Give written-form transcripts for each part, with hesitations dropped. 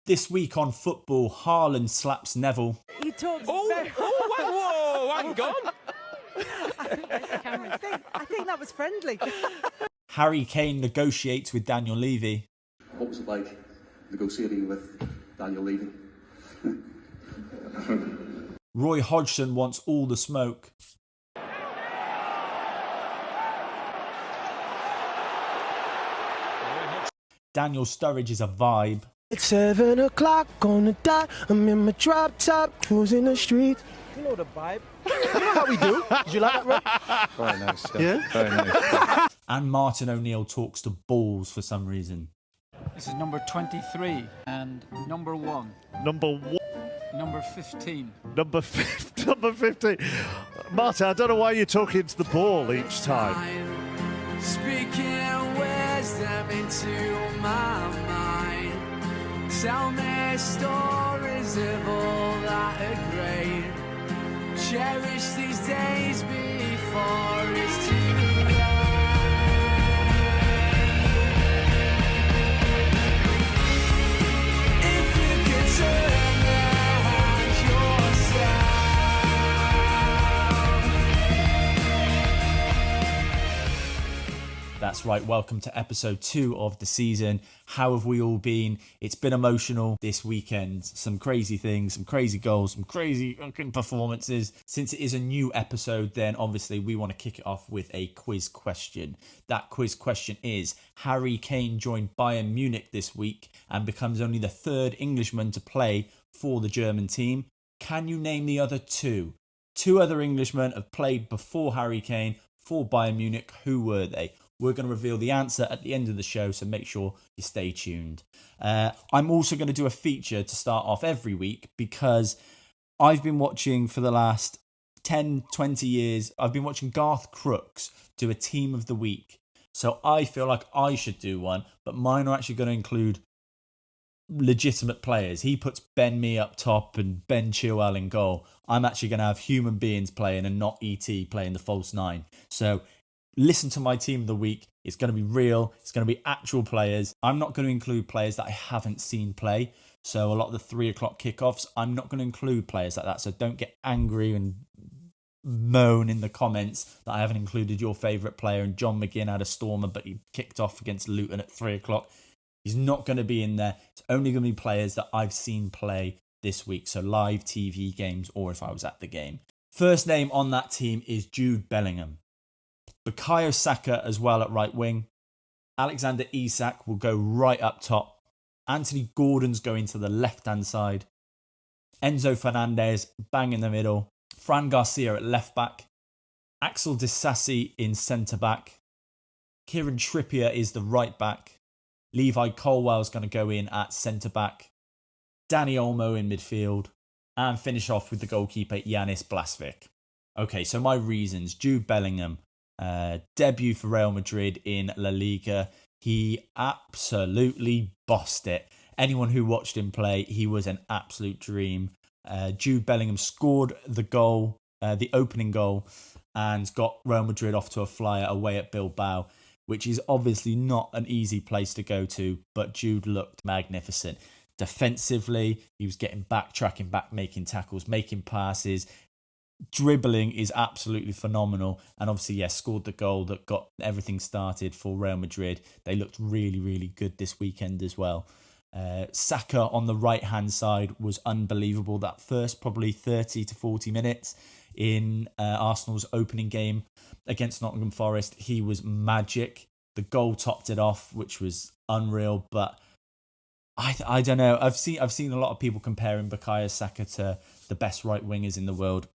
This week on football, Haaland slaps Neville. He talks Whoa, hang on. I think that was friendly. Harry Kane negotiates with Daniel Levy. What was it like negotiating with Daniel Levy? Roy Hodgson wants all the smoke. Daniel Sturridge is a vibe. It's 7 o'clock on the dot. I'm in my drop top, cruising the streets. You know the vibe. You know how we do. Did you like that, Rob? Very nice. Yeah? Very nice. And Martin O'Neill talks to balls for some reason. This is number 23 and number 1. Number 1. Number 15. Number 15. Martin, I don't know why you're talking to the ball each time. Speaking wisdom into my mind. Tell me stories of all that are great. Cherish these days before it's too late. If you could turn around yourself. That's right, welcome to episode 2 of the season. How have we all been? It's been emotional this weekend. Some crazy things, some crazy goals, some crazy performances. Since it is a new episode, then obviously we want to kick it off with a quiz question. That quiz question is, Harry Kane joined Bayern Munich this week and becomes only the third Englishman to play for the German team. Can you name the other two? Two other Englishmen have played before Harry Kane for Bayern Munich. Who were they? We're going to reveal the answer at the end of the show, so make sure you stay tuned. I'm also going to do a feature to start off every week because I've been watching for the last 10, 20 years, I've been watching Garth Crooks do a team of the week. So I feel like I should do one, but mine are actually going to include legitimate players. He puts Ben Mee up top and Ben Chilwell in goal. I'm actually going to have human beings playing and not ET playing the false nine. So listen to my team of the week. It's going to be real. It's going to be actual players. I'm not going to include players that I haven't seen play. So a lot of the 3 o'clock kickoffs, I'm not going to include players like that. So don't get angry and moan in the comments that I haven't included your favourite player. And John McGinn had a stormer, but he kicked off against Luton at 3 o'clock. He's not going to be in there. It's only going to be players that I've seen play this week. So live TV games or if I was at the game. First name on that team is Jude Bellingham. Bukayo Saka as well at right wing. Alexander Isak will go right up top. Anthony Gordon's going to the left-hand side. Enzo Fernandez bang in the middle. Fran Garcia at left back. Axel Disasi in centre back. Kieran Trippier is the right back. Levi Colwell's going to go in at centre back. Danny Olmo in midfield. And finish off with the goalkeeper Yanis Blasvic. Okay, so my reasons. Jude Bellingham. Debut for Real Madrid in La Liga. He absolutely bossed it. Anyone who watched him play, he was an absolute dream. Jude Bellingham scored the goal, the opening goal, and got Real Madrid off to a flyer away at Bilbao, which is obviously not an easy place to go to, but Jude looked magnificent. Defensively, he was getting back, tracking back, making tackles, making passes. Dribbling is absolutely phenomenal, and obviously, yes, scored the goal that got everything started for Real Madrid. They looked really, really good this weekend as well. Saka on the right-hand side was unbelievable. That first probably 30 to 40 minutes in Arsenal's opening game against Nottingham Forest, he was magic. The goal topped it off, which was unreal, but I don't know. I've seen a lot of people comparing Bukayo Saka to the best right wingers in the world.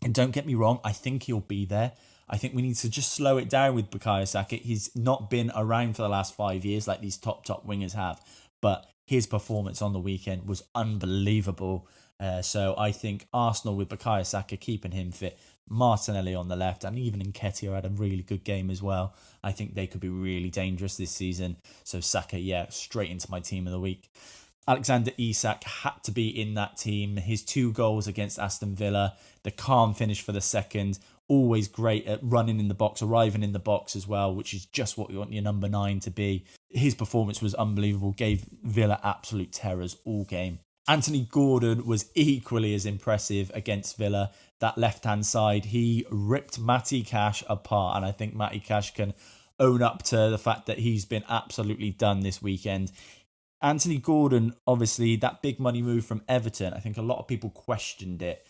And don't get me wrong, I think he'll be there. I think we need to just slow it down with Bukayo Saka. He's not been around for the last 5 years like these top wingers have. But his performance on the weekend was unbelievable. So I think Arsenal with Bukayo Saka keeping him fit, Martinelli on the left, and even Nketiah had a really good game as well. I think they could be really dangerous this season. So Saka, yeah, straight into my team of the week. Alexander Isak had to be in that team. His 2 goals against Aston Villa, the calm finish for the second, always great at running in the box, arriving in the box as well, which is just what you want your number 9 to be. His performance was unbelievable, gave Villa absolute terrors all game. Anthony Gordon was equally as impressive against Villa. That left-hand side, he ripped Matty Cash apart, and I think Matty Cash can own up to the fact that he's been absolutely done this weekend. Anthony Gordon, obviously, that big money move from Everton, I think a lot of people questioned it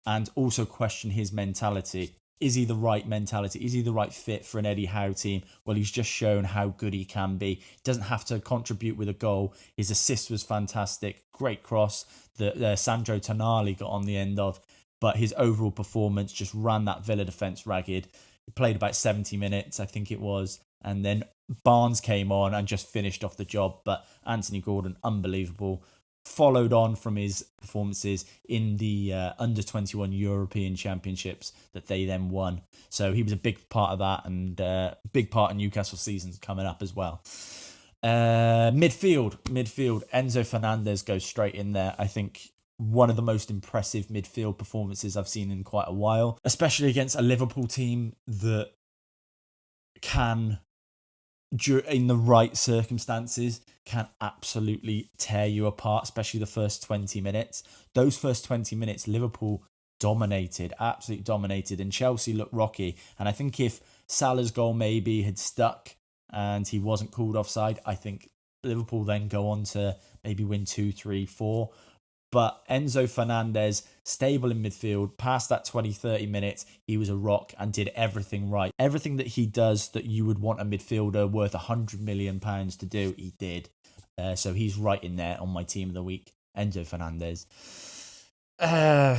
and also questioned his mentality. Is he the right mentality? Is he the right fit for an Eddie Howe team? Well, he's just shown how good he can be. He doesn't have to contribute with a goal. His assist was fantastic. Great cross that Sandro Tonali got on the end of. But his overall performance just ran that Villa defence ragged. He played about 70 minutes, I think it was. And then Barnes came on and just finished off the job. But Anthony Gordon, unbelievable. Followed on from his performances in the under-21 European Championships that they then won. So he was a big part of that, and big part of Newcastle seasons coming up as well. Midfield. Enzo Fernandez goes straight in there. I think one of the most impressive midfield performances I've seen in quite a while, especially against a Liverpool team that can, in the right circumstances, can absolutely tear you apart, especially the first 20 minutes. Those first 20 minutes, Liverpool absolutely dominated, and Chelsea looked rocky. And I think if Salah's goal maybe had stuck and he wasn't called offside, I think Liverpool then go on to maybe win 2, 3, 4. But Enzo Fernandez, stable in midfield, past that 20, 30 minutes, he was a rock and did everything right. Everything that he does that you would want a midfielder worth £100 million to do, he did. So he's right in there on my team of the week, Enzo Fernandez.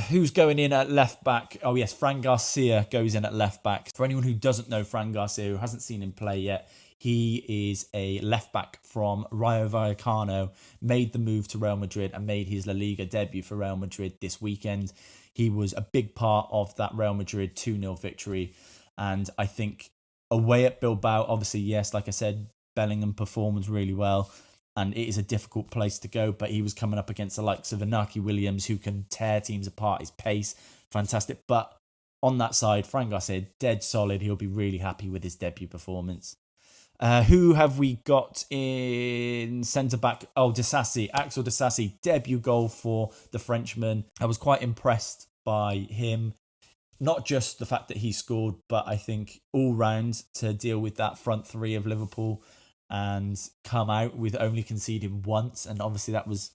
Who's going in at left back? Oh yes, Fran Garcia goes in at left back. For anyone who doesn't know Fran Garcia, who hasn't seen him play yet, he is a left back from Rayo Vallecano, made the move to Real Madrid and made his La Liga debut for Real Madrid this weekend. He was a big part of that Real Madrid 2-0 victory. And I think away at Bilbao, obviously, yes, like I said, Bellingham performed really well. And it is a difficult place to go, but he was coming up against the likes of Inaki Williams, who can tear teams apart. His pace, fantastic. But on that side, Fran Garcia, dead solid. He'll be really happy with his debut performance. Who have we got in centre-back? Oh, Disasi, Axel Disasi, debut goal for the Frenchman. I was quite impressed by him. Not just the fact that he scored, but I think all round to deal with that front three of Liverpool and come out with only conceding once. And obviously that was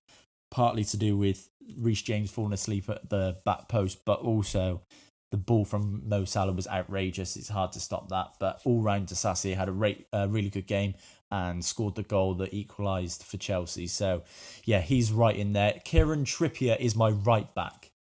partly to do with Reece James falling asleep at the back post, but also the ball from Mo Salah was outrageous. It's hard to stop that. But all-round Disasi had a really good game and scored the goal that equalised for Chelsea. So, yeah, he's right in there. Kieran Trippier is my right back.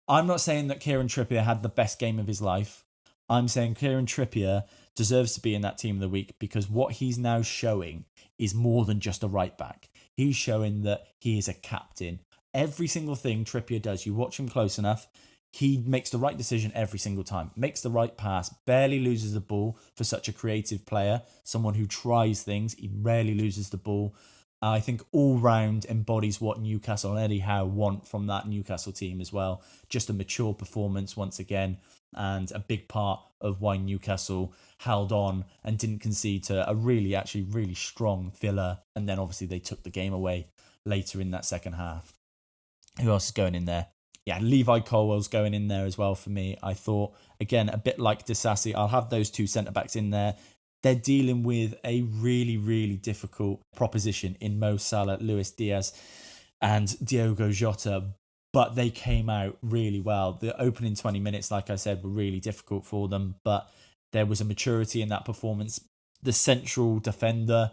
I'm not saying that Kieran Trippier had the best game of his life. I'm saying Kieran Trippier deserves to be in that team of the week because what he's now showing is more than just a right back. He's showing that he is a captain. Every single thing Trippier does, you watch him close enough, he makes the right decision every single time, makes the right pass, barely loses the ball for such a creative player, someone who tries things, he rarely loses the ball. I think all round embodies what Newcastle and Eddie Howe want from that Newcastle team as well. Just a mature performance once again, and a big part of why Newcastle held on and didn't concede to a really strong Villa. And then obviously they took the game away later in that second half. Who else is going in there? Yeah, Levi Colwell's going in there as well for me. I thought, again, a bit like Disasi, I'll have those two centre-backs in there. They're dealing with a really difficult proposition in Mo Salah, Luis Diaz and Diogo Jota, but they came out really well. The opening 20 minutes, like I said, were really difficult for them, but there was a maturity in that performance. The central defender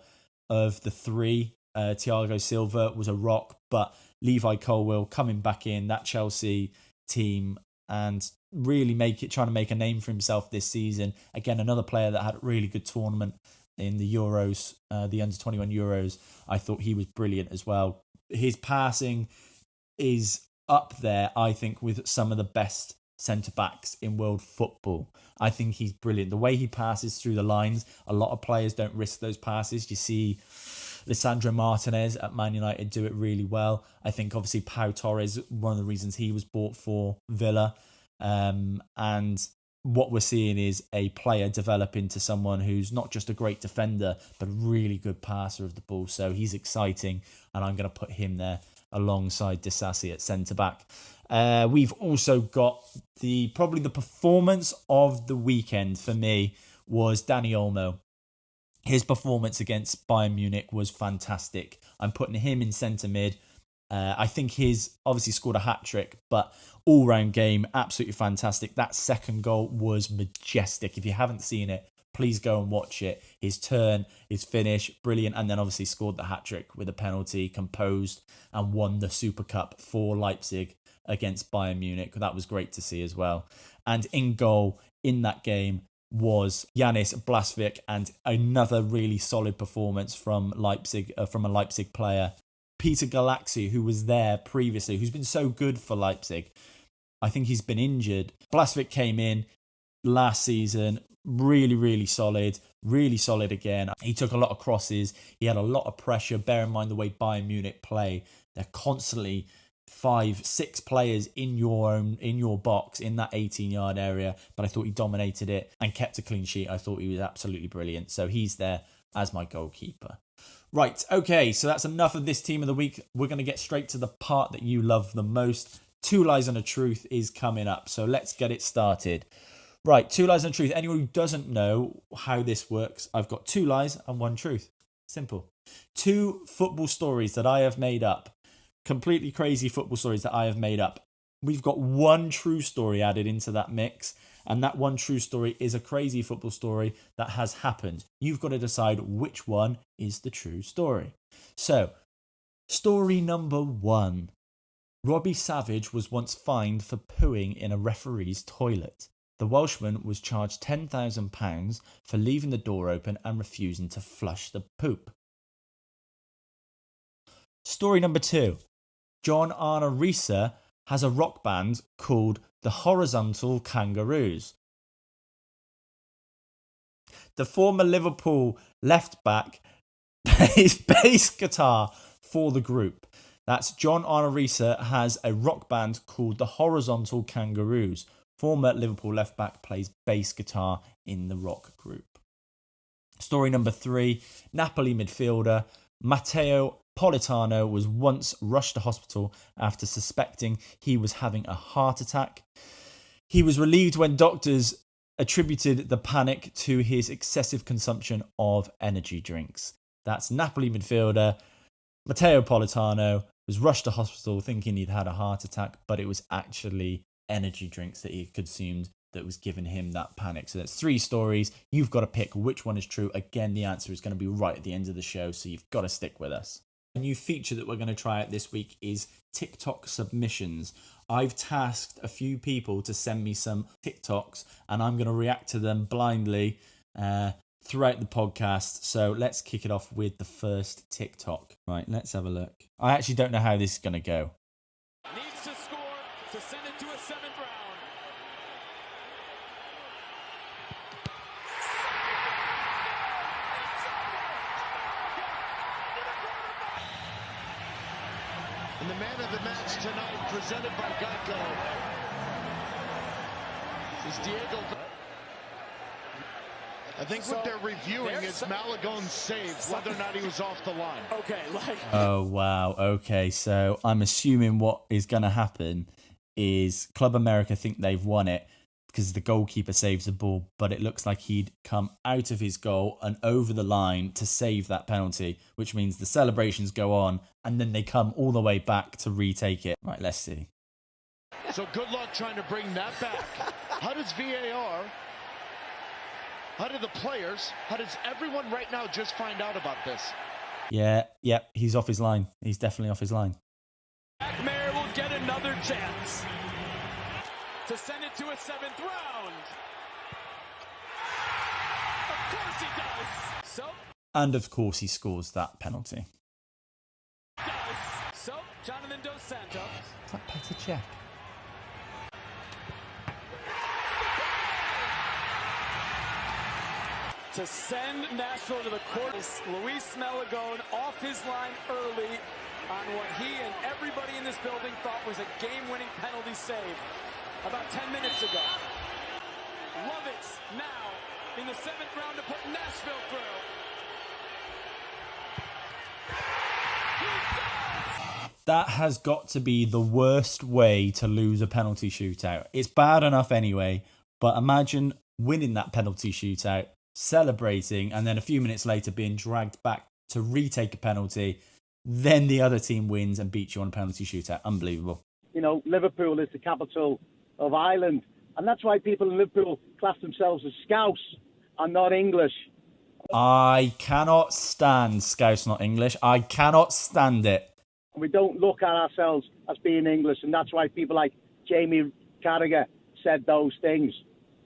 of the three, Thiago Silva, was a rock, but Levi Colwill coming back in that Chelsea team and really trying to make a name for himself this season. Again, another player that had a really good tournament in the Euros, the under-21 Euros. I thought he was brilliant as well. His passing is up there, I think, with some of the best centre-backs in world football. I think he's brilliant. The way he passes through the lines, a lot of players don't risk those passes. You see Lisandro Martinez at Man United do it really well. I think obviously Pau Torres, one of the reasons he was bought for Villa. And what we're seeing is a player develop into someone who's not just a great defender, but a really good passer of the ball. So he's exciting, and I'm going to put him there alongside Disasi at centre-back. We've also got probably the performance of the weekend for me was Dani Olmo. His performance against Bayern Munich was fantastic. I'm putting him in centre mid. I think he's obviously scored a hat-trick, but all-round game, absolutely fantastic. That second goal was majestic. If you haven't seen it, please go and watch it. His turn, his finish, brilliant. And then obviously scored the hat-trick with a penalty, composed, and won the Super Cup for Leipzig against Bayern Munich. That was great to see as well. And in goal in that game was Yanis Blasvik, and another really solid performance from Leipzig, from a Leipzig player, Peter Galaxy, who was there previously, who's been so good for Leipzig. I think he's been injured. Blasvik came in last season, really solid again. He took a lot of crosses. He had a lot of pressure. Bear in mind the way Bayern Munich play. They're constantly 5-6 players in your box in that 18-yard area. But I thought he dominated it and kept a clean sheet. I thought he was absolutely brilliant. So he's there as my goalkeeper. Right, okay, so that's enough of this team of the week. We're going to get straight to the part that you love the most. 2 Lies and a Truth is coming up, so let's get it started. Right, 2 Lies and a Truth. Anyone who doesn't know how this works, I've got 2 lies and 1 truth. Simple. 2 football stories that I have made up. Completely crazy football stories that I have made up. We've got 1 true story added into that mix, and that 1 true story is a crazy football story that has happened. You've got to decide which one is the true story. So, story number 1. Robbie Savage was once fined for pooing in a referee's toilet. The Welshman was charged £10,000 for leaving the door open and refusing to flush the poop. Story number 2. John Arne Riise has a rock band called the Horizontal Kangaroos. The former Liverpool left back plays bass guitar for the group. That's John Arne Riise has a rock band called the Horizontal Kangaroos. Former Liverpool left back plays bass guitar in the rock group. Story number 3. Napoli midfielder Matteo Politano was once rushed to hospital after suspecting he was having a heart attack. He was relieved when doctors attributed the panic to his excessive consumption of energy drinks. That's Napoli midfielder Matteo Politano was rushed to hospital thinking he'd had a heart attack, but it was actually energy drinks that he consumed that was giving him that panic. So that's 3 stories. You've got to pick which one is true. Again, the answer is going to be right at the end of the show, so you've got to stick with us. A new feature that we're going to try out this week is TikTok submissions. I've tasked a few people to send me some TikToks, and I'm going to react to them blindly throughout the podcast. So let's kick it off with the first TikTok. Right, let's have a look. I actually don't know how this is going to go. Needs to score to send it to a 7th round. And the man of the match tonight, presented by Geico, is Diego. I think what they're reviewing is Malagon's save, whether or not he was off the line. Okay, Oh, wow. Okay, so I'm assuming what is going to happen is Club America think they've won it because the goalkeeper saves the ball, but it looks like he'd come out of his goal and over the line to save that penalty, which means the celebrations go on and then they come all the way back to retake it. Right, let's see. So good luck trying to bring that back. How does VAR, how do the players, how does everyone right now just find out about this? Yeah, he's off his line. He's definitely off his line. Mayer will get another chance to send it to a 7th round. Of course he does. So And of course he scores that penalty. So Jonathan Dos Santos. Is that Petr Cech? To send Nashville to the court is Luis Malagón off his line early on what he and everybody in this building thought was a game-winning penalty save. about 10 minutes ago. Lovitz now in the 7th round to put Nashville through. That has got to be the worst way to lose a penalty shootout. It's bad enough anyway, but imagine winning that penalty shootout, celebrating, and then a few minutes later being dragged back to retake a penalty. Then the other team wins and beats you on a penalty shootout. Unbelievable. You know, Liverpool is the capital of Ireland, and that's why people in Liverpool class themselves as Scouse and not English. I cannot stand Scouse not English. I cannot stand it. We don't look at ourselves as being English, and that's why people like Jamie Carragher said those things.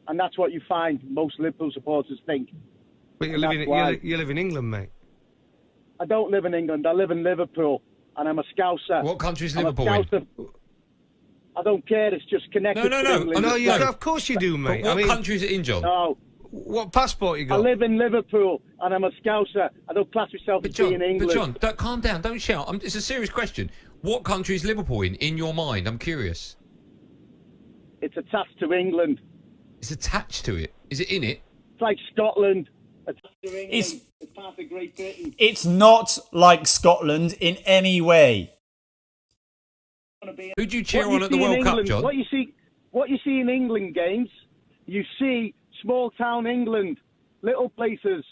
And that's what you find most Liverpool supporters think. But you live in England, mate. I don't live in England. I live in Liverpool, and I'm a Scouser. What country is Liverpool in? I don't care. It's just connected to England. Of course you do, mate. What country is it in, John? No. What passport you got? I live in Liverpool, and I'm a Scouser. I don't class myself as being English. But John, calm down. Don't shout. It's a serious question. What country is Liverpool in your mind? I'm curious. It's attached to England. It's attached to it? Is it in it? It's like Scotland. Attached to England. It's part of Great Britain. It's not like Scotland in any way. Who do you cheer on at the World Cup, John? What you see in England games, you see small town England, little places,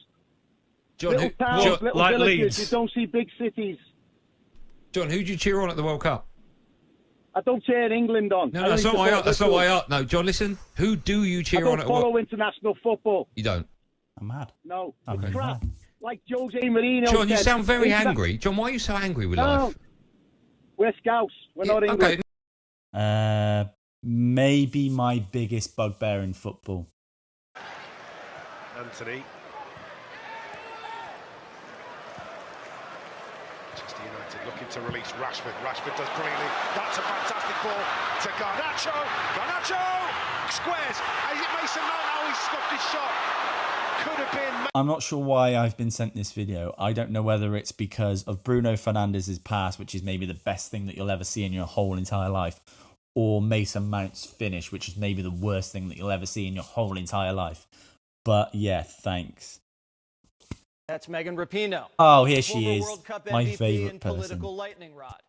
John, little towns, little like villages. Leeds. You don't see big cities. John, who do you cheer on at the World Cup? I don't cheer England on. No, that's not why I asked. No, John, listen. Who do you cheer on at the World Cup? I don't follow international football. You don't? I'm mad. No, Okay. it's crap. Like Jose Mourinho John, you said, sound very angry. John, why are you so angry with life? We're Scouts. We're not English. Okay. Maybe my biggest bugbear in football. Anthony. Manchester United looking to release Rashford. Rashford does brilliantly. That's a fantastic ball to Garnacho. Garnacho squares. Is it Mason Mount? Oh, he scuffed his shot. Could have been. I'm not sure why I've been sent this video. I don't know whether it's because of Bruno Fernandes's pass, which is maybe the best thing that you'll ever see in your whole entire life, or Mason Mount's finish, which is maybe the worst thing that you'll ever see in your whole entire life. But yeah, thanks. That's Megan Rapinoe. Oh, here she is, World Cup my MVP favourite and person. political lightning rod.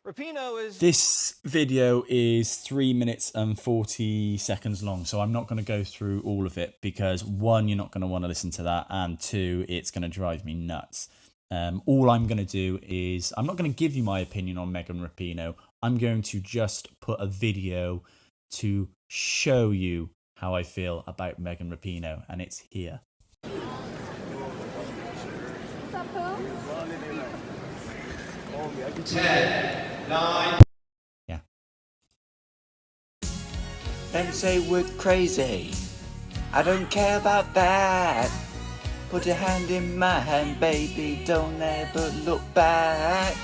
Rapinoe is... This video is 3 minutes and 40 seconds long, so I'm not going to go through all of it because, one, you're not going to want to listen to that, and two, it's going to drive me nuts. All I'm going to do is, I'm not going to give you my opinion on Megan Rapinoe. I'm going to just put a video to show you how I feel about Megan Rapinoe, and it's here. 10, 9. Yeah. Don't say we're crazy. I don't care about that. Put your hand in my hand, baby. Don't ever look back.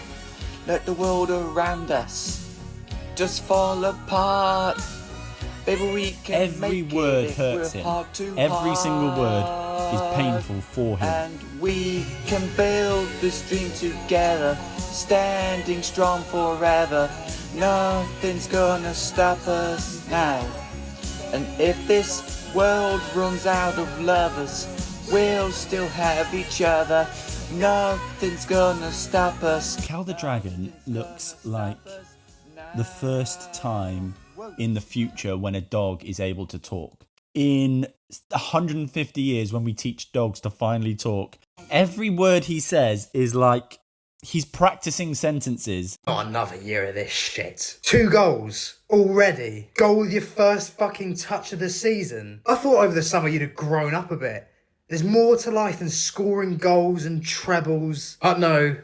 Let the world around us just fall apart. Baby, we can Every make word it. hurts We're him. heart to Every single word is heart. painful for him. And we can build this dream together, standing strong forever. Nothing's gonna stop us now. And if this world runs out of lovers, we'll still have each other. Nothing's gonna stop us. Cal the Dragon looks like the first time in the future when a dog is able to talk. In 150 years, when we teach dogs to finally talk, every word he says is like he's practicing sentences. Not another year of this shit. 2 goals already. Goal with your first fucking touch of the season. I thought over the summer you'd have grown up a bit. There's more to life than scoring goals and trebles. No,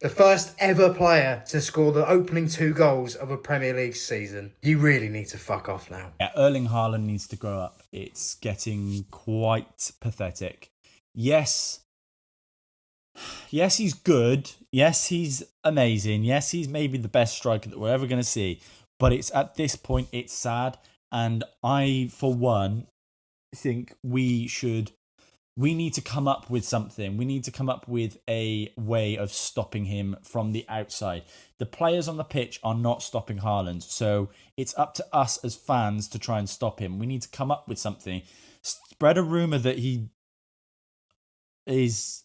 the first ever player to score the opening 2 goals of a Premier League season. You really need to fuck off now. Yeah, Erling Haaland needs to grow up. It's getting quite pathetic. Yes, he's good. Yes, he's amazing. Yes, he's maybe the best striker that we're ever going to see. But it's at this point, it's sad. And I, for one, think we should we need to come up with something. We need to come up with a way of stopping him from the outside. The players on the pitch are not stopping Haaland, so it's up to us as fans to try and stop him. We need to come up with something. Spread a rumour that he has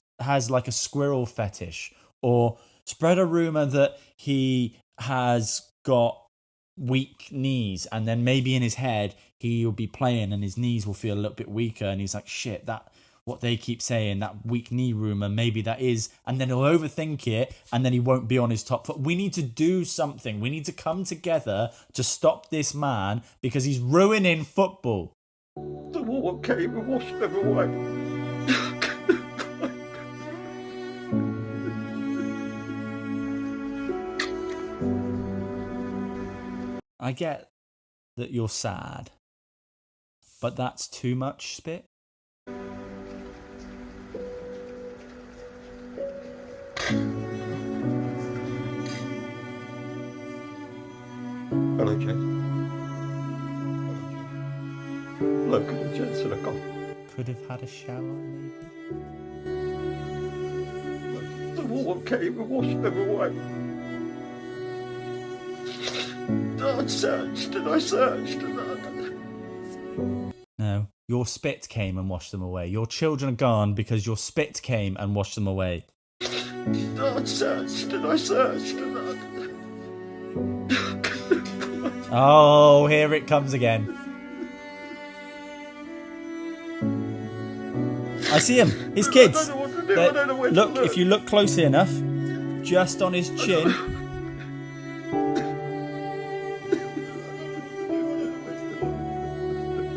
like a squirrel fetish, or spread a rumour that he has got weak knees, and then maybe in his head he'll be playing and his knees will feel a little bit weaker, and he's like, shit, that what they keep saying, that weak knee rumour, maybe that is, and then he'll overthink it, and then he won't be on his top foot. We need to do something. We need to come together to stop this man, because he's ruining football. The war came and washed them away. I get that you're sad, but that's too much spit. Hello, Jess. Look at the Jets that have gone. Could have had a shower, maybe. The war came and washed them away. I searched and I searched and No, your spit came and washed them away. Your children are gone because your spit came and washed them away. I searched and I searched and Oh, here it comes again. I see him. His kids. I don't know what to do. I don't know where to Look, look. if you look closely enough, just on his chin.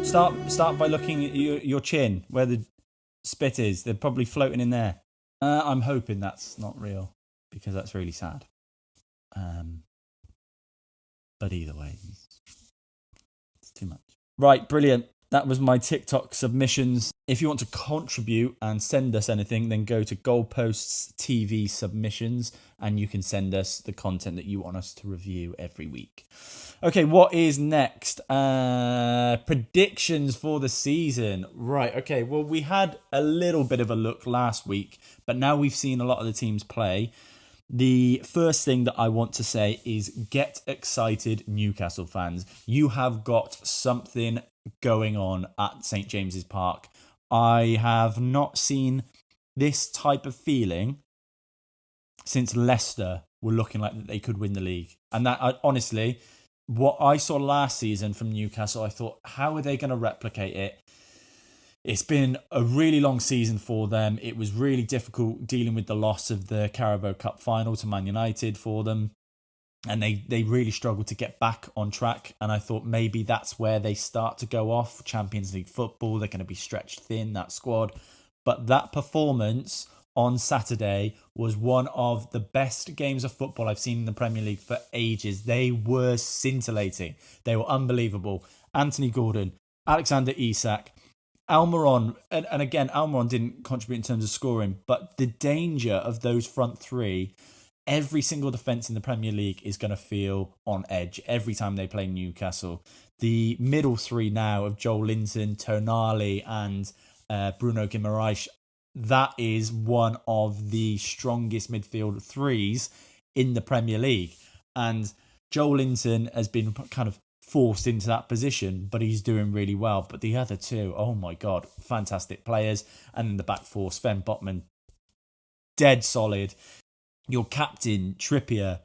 Start by looking at your chin, where the spit is. They're probably floating in there. I'm hoping that's not real, because that's really sad. But either way, it's too much. Right, brilliant. That was my TikTok submissions. If you want to contribute and send us anything, then go to Goalposts TV submissions, and you can send us the content that you want us to review every week. Okay, what is next? Predictions for the season. Right, okay. Well, we had a little bit of a look last week, but now we've seen a lot of the teams play. The first thing that I want to say is get excited, Newcastle fans. You have got something going on at St. James's Park. I have not seen this type of feeling since Leicester were looking like that they could win the league. And that, honestly, what I saw last season from Newcastle, I thought, how are they going to replicate it? It's been a really long season for them. It was really difficult dealing with the loss of the Carabao Cup final to Man United for them. And they really struggled to get back on track. And I thought maybe that's where they start to go off. Champions League football, they're going to be stretched thin, that squad. But that performance on Saturday was one of the best games of football I've seen in the Premier League for ages. They were scintillating. They were unbelievable. Anthony Gordon, Alexander Isak, Almiron, and again, Almiron didn't contribute in terms of scoring, but the danger of those front three, every single defence in the Premier League is going to feel on edge every time they play Newcastle. The middle three now of Joel Linton, Tonali and Bruno Guimaraes, that is one of the strongest midfield threes in the Premier League. And Joel Linton has been kind of forced into that position, but he's doing really well. But the other two, oh my God, fantastic players. And in the back four, Sven Botman, dead solid. Your captain, Trippier,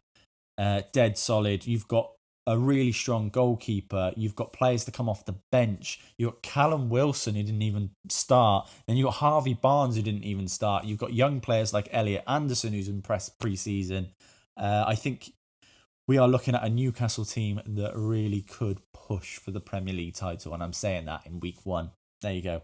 dead solid. You've got a really strong goalkeeper. You've got players to come off the bench. You've got Callum Wilson, who didn't even start. Then you've got Harvey Barnes, who didn't even start. You've got young players like Elliot Anderson, who's impressed pre-season. I think we are looking at a Newcastle team that really could push for the Premier League title. And I'm saying that in week 1. There you go.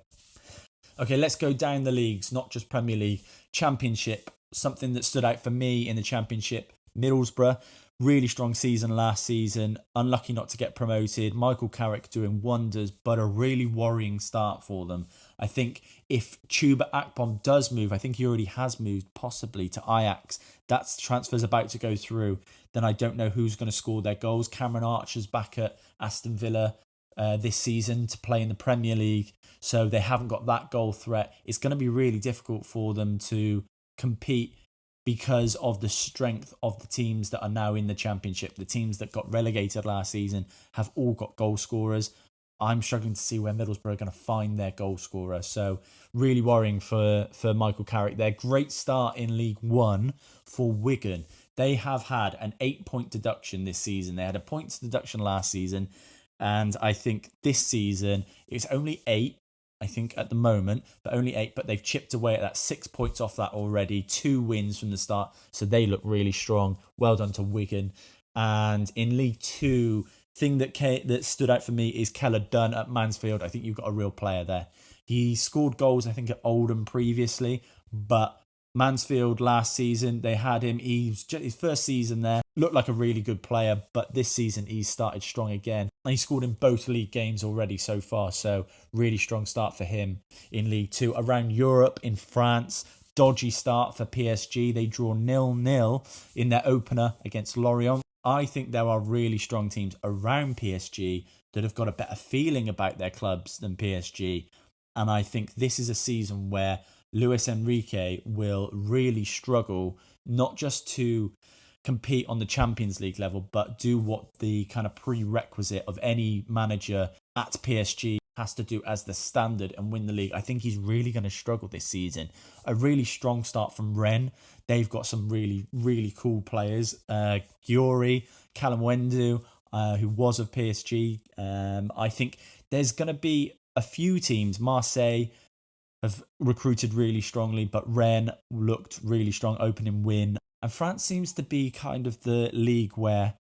Okay, let's go down the leagues, not just Premier League. Championship, something that stood out for me in the Championship. Middlesbrough, really strong season last season. Unlucky not to get promoted. Michael Carrick doing wonders, but a really worrying start for them. I think if Chuba Akpom does move, I think he already has moved possibly to Ajax. That transfer's about to go through. Then I don't know who's going to score their goals. Cameron Archer's back at Aston Villa. this season to play in the Premier League, so they haven't got that goal threat. It's going to be really difficult for them to compete because of the strength of the teams that are now in the Championship. The teams that got relegated last season have all got goal scorers. I'm struggling to see where Middlesbrough are going to find their goal scorer. So really worrying for Michael Carrick. Their great start in League One for Wigan. They have had an 8-point deduction this season. They had a points deduction last season. And I think this season, it's only 8, I think, at the moment, but only 8. But they've chipped away at that, 6 points off that already. 2 wins from the start. So they look really strong. Well done to Wigan. And in League Two, thing that stood out for me is Keller Dunn at Mansfield. I think you've got a real player there. He scored goals, I think, at Oldham previously, but Mansfield last season, they had him. His first season there, looked like a really good player, but this season he started strong again. And he scored in both league games already so far, so really strong start for him in League Two. Around Europe, in France, dodgy start for PSG. They draw 0-0 in their opener against Lorient. I think there are really strong teams around PSG that have got a better feeling about their clubs than PSG. And I think this is a season where Luis Enrique will really struggle, not just to compete on the Champions League level, but do what the kind of prerequisite of any manager at PSG has to do as the standard and win the league. I think he's really going to struggle this season. A really strong start from Rennes. They've got some really, really cool players. Giori, Callum Wendu, who was of PSG. I think there's going to be a few teams. Marseille have recruited really strongly, but Rennes looked really strong, opening win. And France seems to be kind of the league where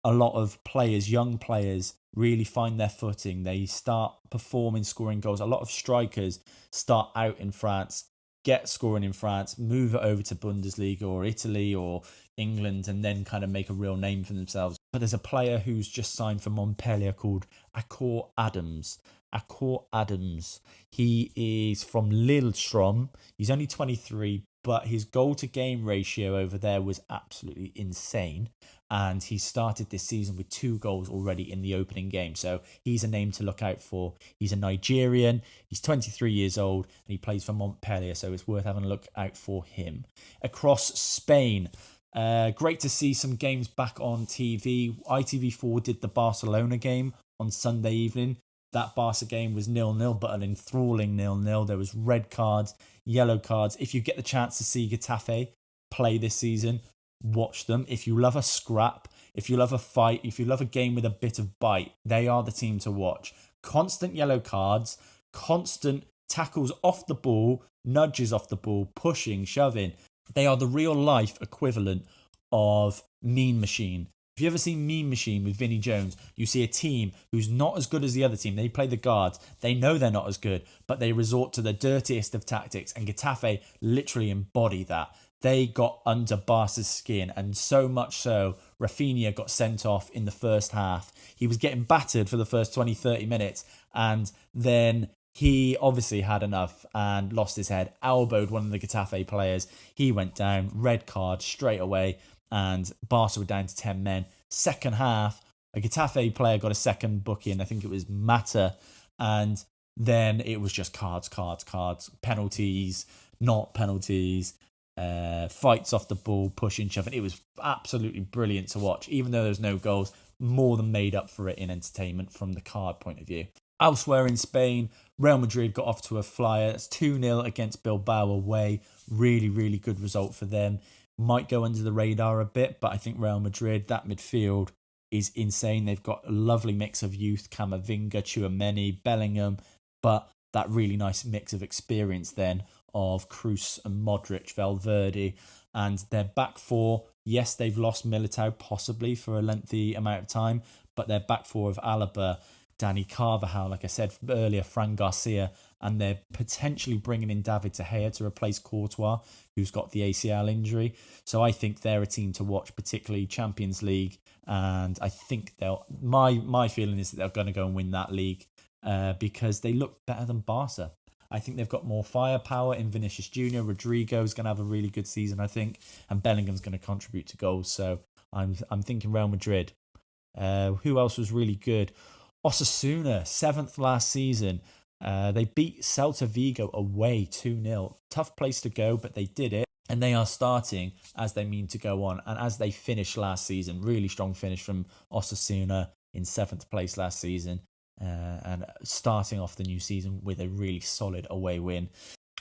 a lot of players, young players, really find their footing. They start performing, scoring goals. A lot of strikers start out in France, get scoring in France, move it over to Bundesliga or Italy or England, and then kind of make a real name for themselves. But there's a player who's just signed for Montpellier called Akor Adams. Akor Adams. He is from Lillestrøm. He's only 23, but his goal to game ratio over there was absolutely insane. And he started this season with 2 goals already in the opening game. So he's a name to look out for. He's a Nigerian. He's 23 years old and he plays for Montpellier. So it's worth having a look out for him. Across Spain, great to see some games back on TV. ITV4 did the Barcelona game on Sunday evening. That Barca game was 0-0, but an enthralling 0-0. There was red cards, yellow cards. If you get the chance to see Getafe play this season, watch them. If you love a scrap, if you love a fight, if you love a game with a bit of bite, they are the team to watch. Constant yellow cards, constant tackles off the ball, nudges off the ball, pushing, shoving. They are the real life equivalent of Mean Machine. If you ever seen Mean Machine with Vinnie Jones, you see a team who's not as good as the other team. They play the guards. They know they're not as good, but they resort to the dirtiest of tactics. And Getafe literally embody that. They got under Barca's skin, and so much so, Rafinha got sent off in the first half. He was getting battered for the first 20, 30 minutes, and then he obviously had enough and lost his head, elbowed one of the Getafe players. He went down, red card straight away, and Barca were down to 10 men. Second half, a Getafe player got a second booking. I think it was Mata, and then it was just cards, penalties, not penalties, fights off the ball, pushing, shoving. It was absolutely brilliant to watch. Even though there's no goals, more than made up for it in entertainment from the card point of view. Elsewhere in Spain, Real Madrid got off to a flyer. It's 2-0 against Bilbao away. Really, really good result for them. Might go under the radar a bit, but I think Real Madrid, that midfield is insane. They've got a lovely mix of youth, Camavinga, Tchouaméni, Bellingham, but that really nice mix of experience then of Kroos and Modric, Valverde, and their back four. Yes, they've lost Militao possibly for a lengthy amount of time, but their back four of Alaba, Dani Carvajal, like I said earlier, Fran Garcia, and they're potentially bringing in David De Gea to replace Courtois, who's got the ACL injury. So I think they're a team to watch, particularly Champions League, and I think they'll. My feeling is that they're going to go and win that league because they look better than Barca. I think they've got more firepower in Vinicius Jr. Rodrigo's going to have a really good season, I think, and Bellingham's going to contribute to goals. So I'm thinking Real Madrid. Who else was really good? Osasuna, 7th last season. They beat Celta Vigo away 2-0. Tough place to go, but they did it. And they are starting as they mean to go on. And as they finished last season, really strong finish from Osasuna in 7th place last season. And starting off the new season with a really solid away win.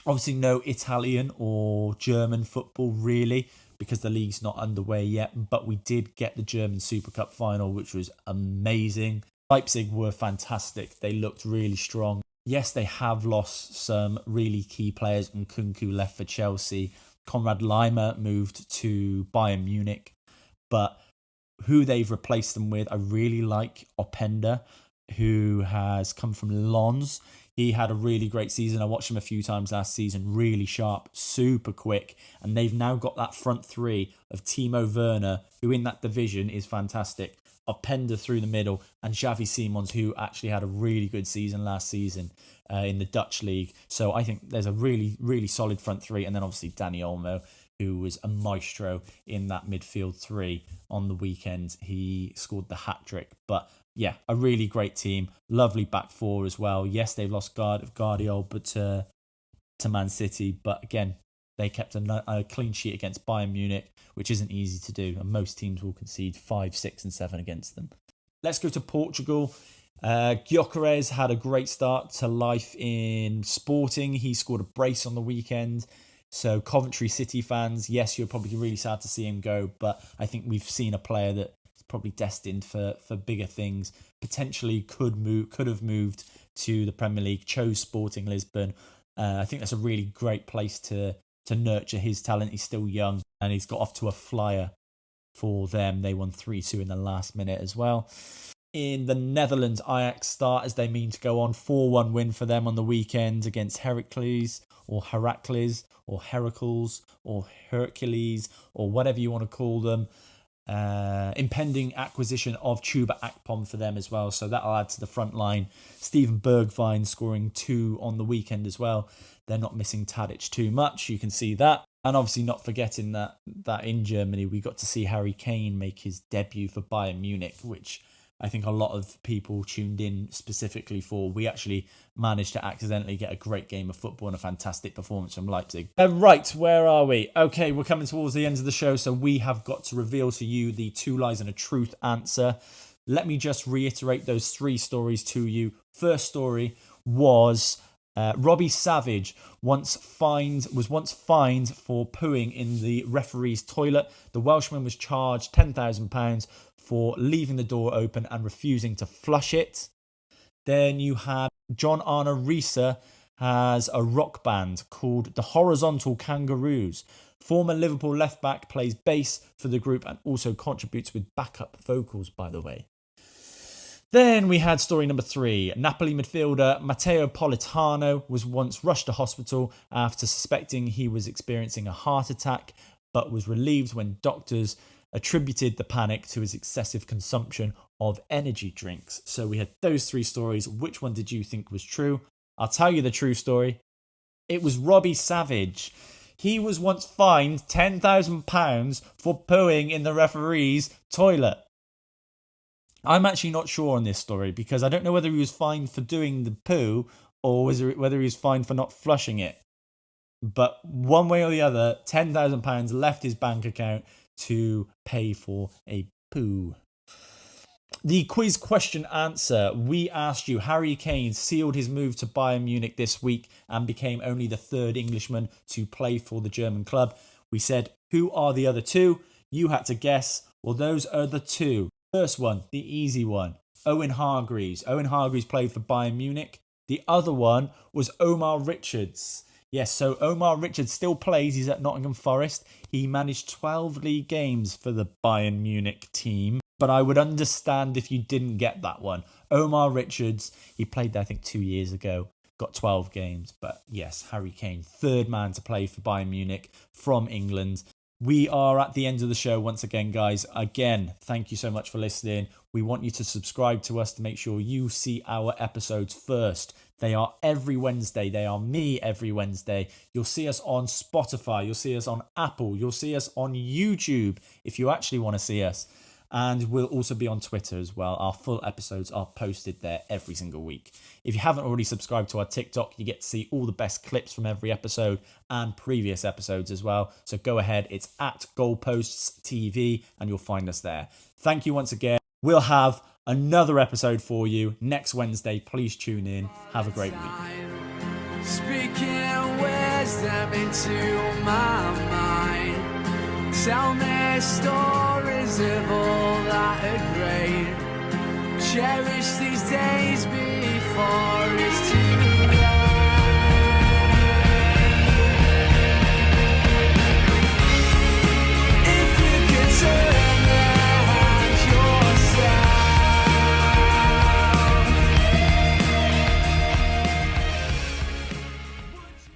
Obviously no Italian or German football really, because the league's not underway yet. But we did get the German Super Cup final, which was amazing. Leipzig were fantastic. They looked really strong. Yes, they have lost some really key players. Nkunku left for Chelsea. Konrad Laimer moved to Bayern Munich. But who they've replaced them with, I really like Openda, who has come from Lens. He had a really great season. I watched him a few times last season. Really sharp, super quick. And they've now got that front three of Timo Werner, who in that division is fantastic. Openda through the middle, and Xavi Simons, who actually had a really good season last season in the Dutch league. So I think there's a really, really solid front three. And then obviously Dani Olmo, who was a maestro in that midfield three on the weekend. He scored the hat-trick. But yeah, a really great team. Lovely back four as well. Yes, they've lost Guardiola but to Man City. But again, they kept a clean sheet against Bayern Munich, which isn't easy to do. And most teams will concede 5, 6 and 7 against them. Let's go to Portugal. Gyökeres had a great start to life in Sporting. He scored a brace on the weekend. So Coventry City fans, yes, you're probably really sad to see him go. But I think we've seen a player that is probably destined for bigger things. Potentially could have moved to the Premier League, chose Sporting Lisbon. I think that's a really great place to nurture his talent. He's still young and he's got off to a flyer for them. They won 3-2 in the last minute as well. In the Netherlands, Ajax start as they mean to go on. 4-1 win for them on the weekend against Heracles or Heracles or Heracles or Hercules or whatever you want to call them. Impending acquisition of Chuba Akpom for them as well. So that'll add to the front line. Steven Bergwijn scoring 2 on the weekend as well. They're not missing Tadic too much. You can see that. And obviously not forgetting that in Germany, we got to see Harry Kane make his debut for Bayern Munich, which I think a lot of people tuned in specifically for. We actually managed to accidentally get a great game of football and a fantastic performance from Leipzig. Right, where are we? Okay, we're coming towards the end of the show, so we have got to reveal to you the 2 lies and a truth answer. Let me just reiterate those 3 stories to you. First story was Robbie Savage was once fined for pooing in the referee's toilet. The Welshman was charged £10,000 for leaving the door open and refusing to flush it. Then you had John Arne Riise has a rock band called the Horizontal Kangaroos. Former Liverpool left-back plays bass for the group and also contributes with backup vocals, by the way. Then we had story number 3. Napoli midfielder Matteo Politano was once rushed to hospital after suspecting he was experiencing a heart attack, but was relieved when doctors attributed the panic to his excessive consumption of energy drinks. So we had those 3 stories. Which one did you think was true? I'll tell you the true story. It was Robbie Savage. He was once fined £10,000 for pooing in the referee's toilet. I'm actually not sure on this story because I don't know whether he was fined for doing the poo or whether he was fined for not flushing it. But one way or the other, £10,000 left his bank account to pay for a poo. The quiz question answer. We asked you, Harry Kane sealed his move to Bayern Munich this week and became only the 3rd Englishman to play for the German club. We said, who are the other 2? You had to guess. Well, those are the 2. First one, the easy one, Owen Hargreaves. Owen Hargreaves played for Bayern Munich. The other one was Omar Richards. Yes, so Omar Richards still plays. He's at Nottingham Forest. He managed 12 league games for the Bayern Munich team. But I would understand if you didn't get that one. Omar Richards, he played there, I think, 2 years ago. Got 12 games. But yes, Harry Kane, 3rd man to play for Bayern Munich from England. We are at the end of the show once again, guys. Again, thank you so much for listening. We want you to subscribe to us to make sure you see our episodes first. They are every Wednesday. They are me every Wednesday. You'll see us on Spotify. You'll see us on Apple. You'll see us on YouTube if you actually want to see us. And we'll also be on Twitter as well. Our full episodes are posted there every single week. If you haven't already subscribed to our TikTok, you get to see all the best clips from every episode and previous episodes as well. So go ahead, it's at Goalposts TV and you'll find us there. Thank you once again. We'll have another episode for you next Wednesday. Please tune in. Have a great week. Speaking wisdom into my mind. Tell me stories of all that are great. Cherish these days before it's too